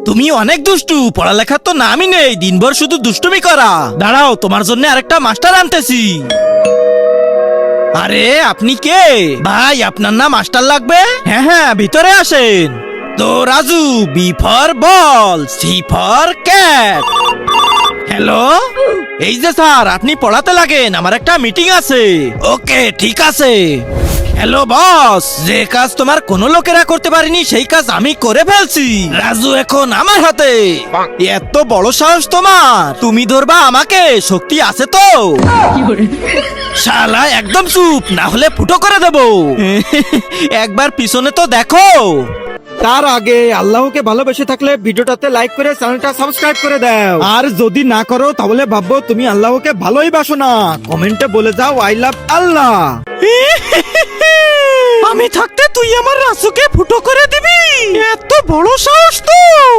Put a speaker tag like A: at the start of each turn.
A: তুমি অনেক দুষ্টু, পড়ালেখার তো নামই নেই, দিনভর শুধু দুষ্টুমি করা। দাঁড়াও, তোমার জন্য আরেকটা মাস্টার আনতেছি। আরে আপনি কে ভাই? আপনার নাম মাস্টার লাগবে? হ্যাঁ হ্যাঁ, ভিতরে আসেন। তো Raju, B for ball, C for cat. Hello, এই যে স্যার, আপনি পড়াতে লাগেন, আমার একটা মিটিং আছে। ওকে ঠিক আছে। হ্যালো বস, যে কাজ তোমার কোনো লোকেরা করতে পারেনি সেই কাজ আমি করে ফেলছি। রাজু এখন আমার হাতে। এত বড় সাহস তোমার? তুমি ধরবা আমাকে? শক্তি আছে তো? শালা একদম চুপ, না হলে ফুটো করে দেবো। একবার পিছনে তো দেখো।
B: তার আগে আল্লাহকে ভালোবেসে থাকলে ভিডিওটাতে লাইক করে চ্যানেলটা সাবস্ক্রাইব করে দাও, আর যদি না করো তাহলে ভাববো তুমি আল্লাহকে ভালোই বাসো না। কমেন্টে বলে যাও আই লাভ আল্লাহ।
A: আমি থাকতে তুই আমার রাসুকে ফুটো করে দিবি? এত বড় সাহস তোর?